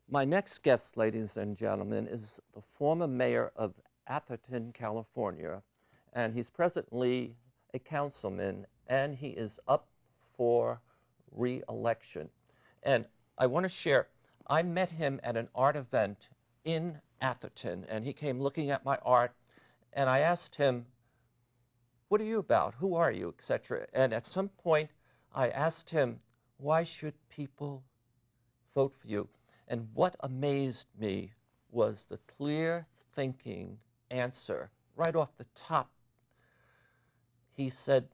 My next guest, ladies and gentlemen, is the former mayor of Atherton, California, and he's presently a councilman, and he is up for re-election. And I want to share, I met him at an art event in Atherton, and he came looking at my art, and I asked him, what are you about? Who are you, etc. And at some point, I asked him, why should people vote for you? And what amazed me was the clear thinking answer right off the top. He said,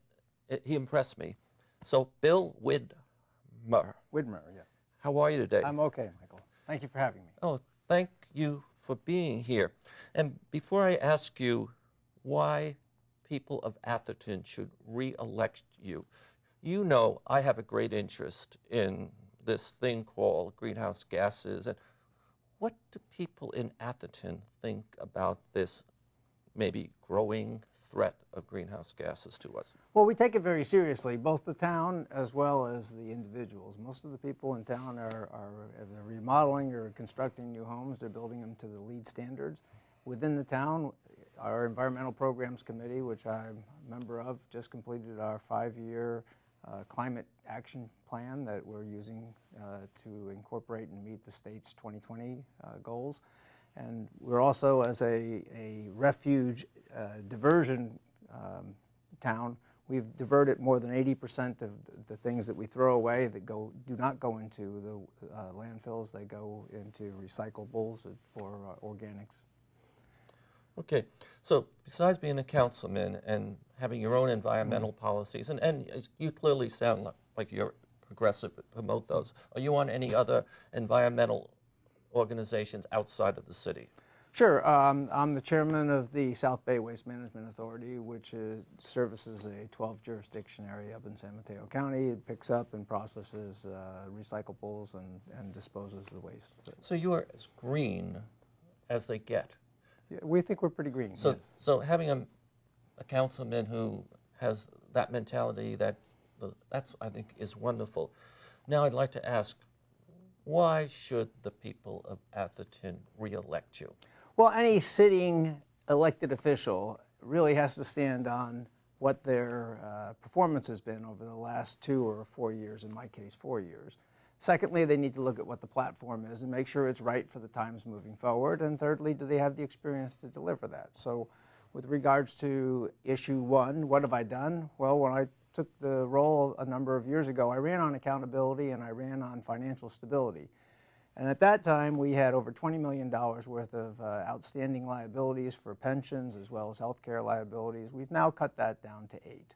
he impressed me. So, Bill Widmar. Widmar, yes. How are you today? I'm okay, Michael. Thank you for having me. Oh, thank you for being here. And before I ask you why people of Atherton should re-elect you, you know I have a great interest in this thing called greenhouse gases. And what do people in Atherton think about this maybe growing threat of greenhouse gases to us? Well, we take it very seriously, both the town as well as the individuals. Most of the people in town are they're remodeling or constructing new homes. They're building them to the LEED standards. Within the town, our Environmental Programs Committee, which I'm a member of, just completed our 5-year climate action plan that we're using to incorporate and meet the state's 2020 goals. And we're also, as a refuge diversion town, we've diverted more than 80% of the things that we throw away that do not go into the landfills. They go into recyclables or organics. Okay, so besides being a councilman and having your own environmental policies, and you clearly sound like you're progressive, promote those, are you on any other environmental organizations outside of the city? Sure. I'm the chairman of the South Bay Waste Management Authority, which services a 12-jurisdiction area up in San Mateo County. It picks up and processes recyclables and disposes the waste. So you are as green as they get. Yeah, we think we're pretty green. So, yes. so having a councilman who has that mentality, that's, I think, is wonderful. Now I'd like to ask, why should the people of Atherton re-elect you? Well, any sitting elected official really has to stand on what their performance has been over the last 2 or 4 years, in my case 4 years. Secondly, they need to look at what the platform is and make sure it's right for the times moving forward. And thirdly, do they have the experience to deliver that? So with regards to issue 1, what have I done? Well, when I took the role a number of years ago, I ran on accountability and I ran on financial stability. And at that time, we had over $20 million worth of outstanding liabilities for pensions as well as health care liabilities. We've now cut that down to 8.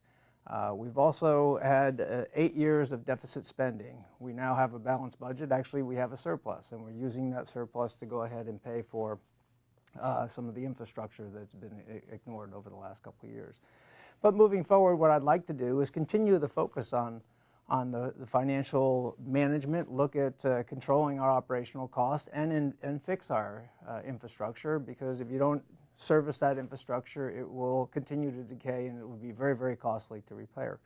We've also had 8 years of deficit spending. We now have a balanced budget. Actually, we have a surplus, and we're using that surplus to go ahead and pay for some of the infrastructure that's been ignored over the last couple of years. But moving forward, what I'd like to do is continue the focus on the financial management, look at controlling our operational costs, and fix our infrastructure, because if you don't service that infrastructure, it will continue to decay and it will be very, very costly to repair.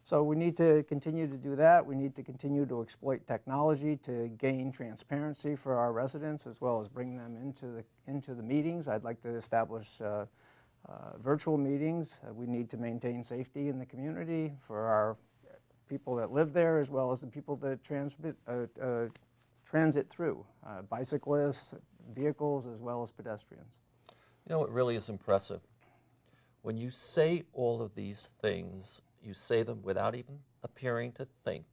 So we need to continue to do that. We need to continue to exploit technology to gain transparency for our residents as well as bring them into the meetings. I'd like to establish virtual meetings. We need to maintain safety in the community for our people that live there as well as the people that transit through, bicyclists, vehicles, as well as pedestrians. You know what really is impressive? When you say all of these things, you say them without even appearing to think.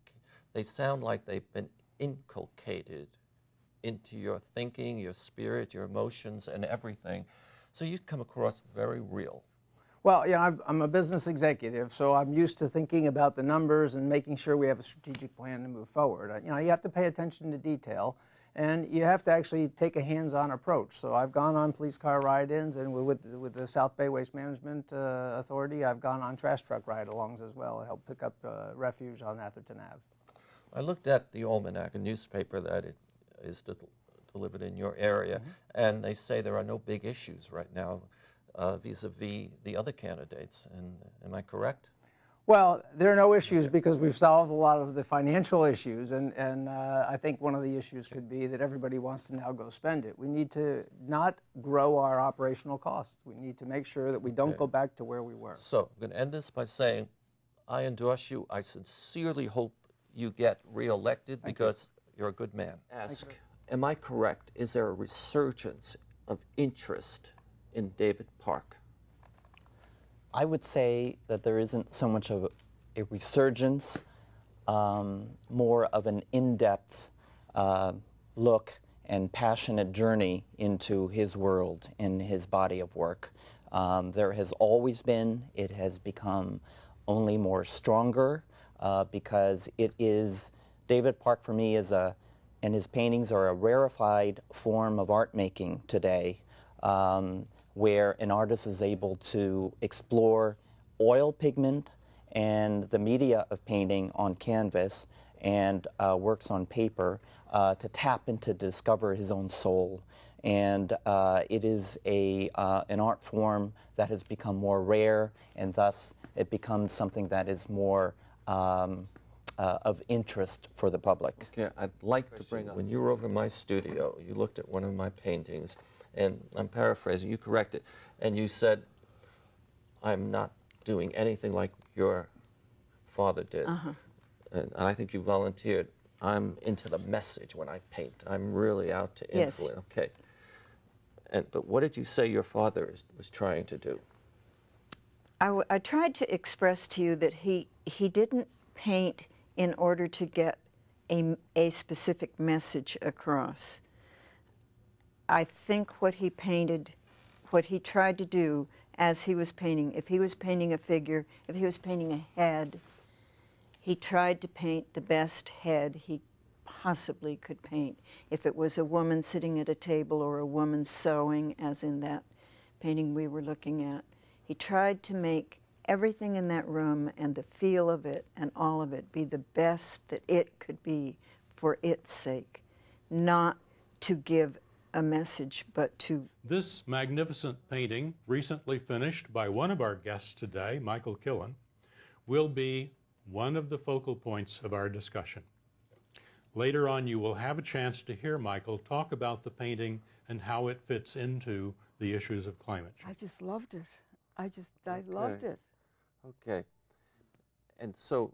They sound like they've been inculcated into your thinking, your spirit, your emotions, and everything. So you come across very real. Well, yeah, I'm a business executive, so I'm used to thinking about the numbers and making sure we have a strategic plan to move forward. You know, you have to pay attention to detail, and you have to actually take a hands-on approach. So I've gone on police car ride-ins, and with the South Bay Waste Management Authority, I've gone on trash truck ride-alongs as well and helped pick up refuse on Atherton Ave. I looked at the Almanac, a newspaper that is delivered in your area, and they say there are no big issues right now vis-a-vis the other candidates. And am I correct? Well, there are no issues because we've solved a lot of the financial issues, and I think one of the issues could be that everybody wants to now go spend it. We need to not grow our operational costs. We need to make sure that we don't go back to where we were. So I'm going to end this by saying I endorse you. I sincerely hope you get reelected because you're a good man. Ask, am I correct? Is there a resurgence of interest in David Park? I would say that there isn't so much of a resurgence, more of an in-depth look and passionate journey into his world and his body of work. There has always been. It has become only more stronger because it is, David Park for me is and his paintings are a rarefied form of art making today. Where an artist is able to explore oil pigment and the media of painting on canvas and works on paper to tap into, discover his own soul. And it is an art form that has become more rare, and thus it becomes something that is more of interest for the public. Okay, I'd like to bring up, when you were over in my studio, you looked at one of my paintings, and I'm paraphrasing, you corrected, and you said, I'm not doing anything like your father did. And I think you volunteered, I'm into the message when I paint. I'm really out to influence. Yes. Okay. But what did you say your father was trying to do? I tried to express to you that he didn't paint in order to get a specific message across. I think what he painted, what he tried to do as he was painting, if he was painting a figure, if he was painting a head, he tried to paint the best head he possibly could paint. If it was a woman sitting at a table or a woman sewing, as in that painting we were looking at, he tried to make everything in that room and the feel of it and all of it be the best that it could be for its sake, not to give a message, but to... This magnificent painting, recently finished by one of our guests today, Michael Killen, will be one of the focal points of our discussion. Later on, you will have a chance to hear Michael talk about the painting and how it fits into the issues of climate change. I just loved it. I loved it. Okay. And so,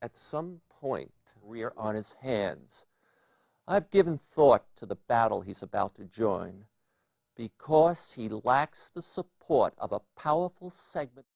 at some point, we are on his hands. I've given thought to the battle he's about to join because he lacks the support of a powerful segment